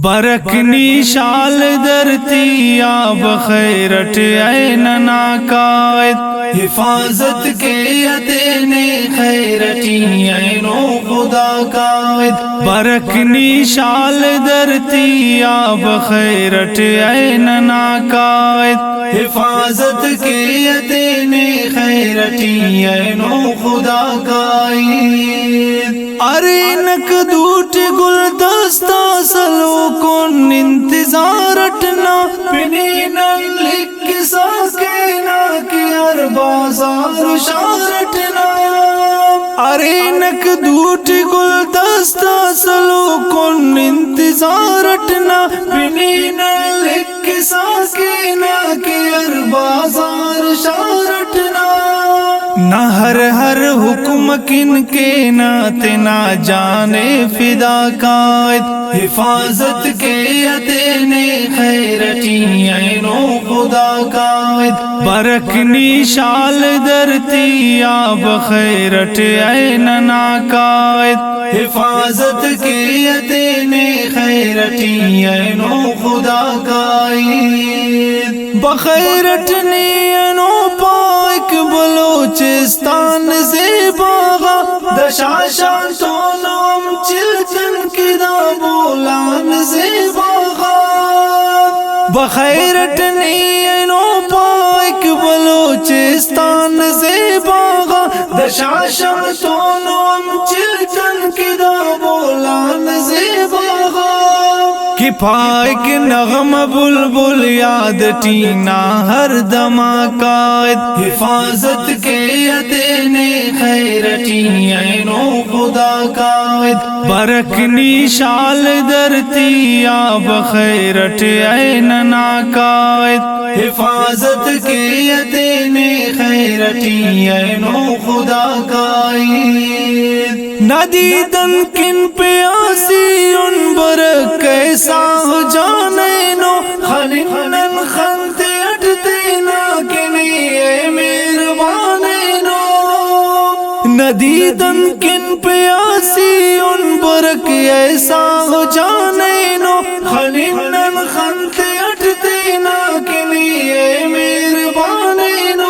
برکنی شال درتی آب خیرٹ عین ناقائد حفاظت کے یدینے خیرٹی عین و خدا قائد برکنی شال درتی آب خیرٹ عین ناقائد حفاظت کے یدینے خیرٹی عین و خدا قائد ارے نک دوٹ گل دستا سلو کن انتظار اٹنا پنین لکھ ساکینا کی ہر بازار شارٹنا ارے نک دوٹ گل دستا سلو کن انتظار اٹنا پنین لکھ ساکینا کی ہر بازار شارٹنا نہ ہر حکم کن کے ناتے نہ جانے فدا قائد حفاظت کے یدینے خیرٹی عین و خدا قائد برکنی شال درتی آب خیرٹ عین ناقائد حفاظت کے یدینے خیرٹی عین و خدا قائد بخیرٹ عین و پاک بلوچستان زیباغا دشاشان تونم چلچن کی دا بولان زیباغا بخیرٹ عین و پاک بلوچستان زیباغا دشاشان تونم چلچن کی دا بولان زیباغا کہ پائک نغم بلبل یاد ٹینا ہر دما قائد حفاظت کے یدینے خیرٹی عین و خدا قائد برکنی شال درتی آب خیرٹ عین ناقائد حفاظت کے یدینے خیرٹی عین و خدا قائد ندیدن کن پیاسی ان برک کیسا ہو جانے نو خنن خنتے اٹھتے نا کنی اے مہربانے نو ندیدن کن پیاسی ان برک ایسا ہو جانے نو خنن خنتے اٹھتے نا کنی اے مہربانے نو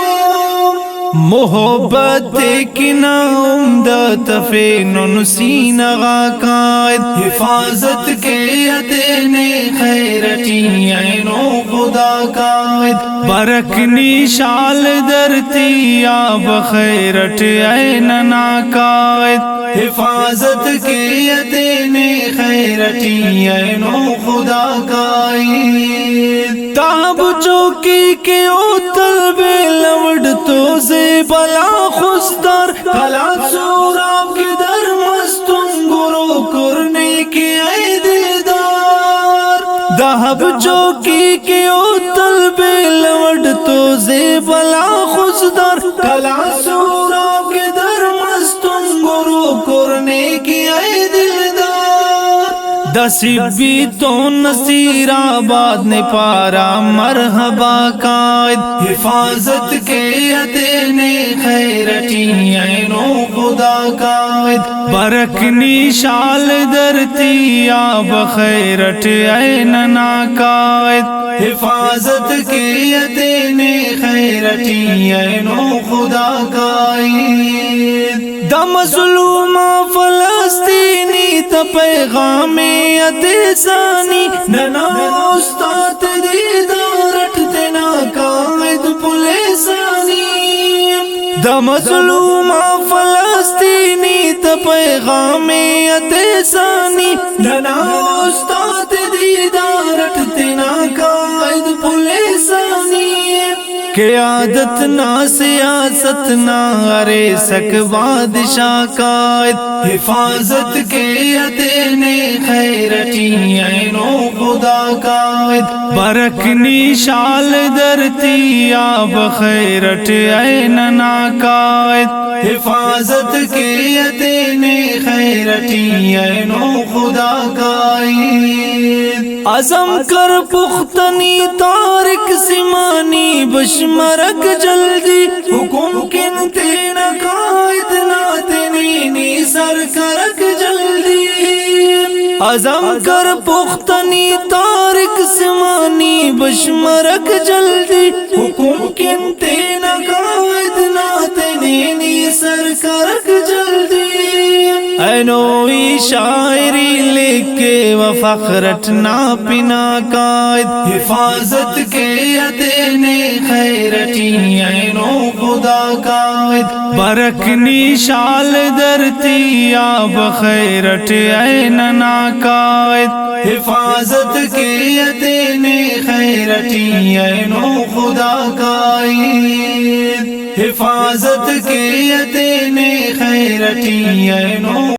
محبت کنا عمدت فینن سینغا قائد حفاظت کے یدینے خیرٹی عین و خدا قائد برکنی شال درتی آب خیرٹ عین ناقائد حفاظت کے یدینے خیرٹی عین و خدا قائد تاب چوکی کے او طلب لوڈ تو سے بلا خستار کلا سوراب کی در مستن گرو کرنے کی عیدیدار دہب چوکی کے او طلب لوڈ تو سے بلا خستار کلا سوراب کی در مستن گرو کرنے کی عیدیدار دسیبی تو نصیر آباد نے پارا مرحبا قائد حفاظت کے یدینے خیرٹی عین و خدا قائد برکنی شال درتی آب خیرٹ عین ناقائد حفاظت کے یدینے خیرٹی عین و خدا قائد دا مظلوم فلسطینی تا پیغام اتسانی ننا استاد دیدارت دینا قائد پولیسانی دا مظلوم فلسطینی تا پیغام اتسانی ننا استاد دیدارت دینا قائد پولیسانی قیادت نہ سیاست نہ ارے سک بادشاہ قائد حفاظت کے یدینے خیرٹی عین و خدا قائد برکنی شال درتی آب خیرٹ عین ناقائد حفاظت کے یدینے خیرٹی عین و خدا قائد عزم کر پختنی تارک سمانی بشمرک جلدی حکم کن تین قائد نہ تنینی سر کرک جلدی عزم کر پختنی تارک سمانی بشمرک جلدی حکم کنتے نقائد ناتنینی سرکرک جلدی اینوی شاعری لکھ کے و فخرت نا پنا قائد حفاظت کے یدین خیرتی اینو خدا قائد برکنی شال درتی آب خیرت این نا قائد حفاظت کے یدین خیرتی اینو خدا قائد حفاظت کے یدین خیرتی اینو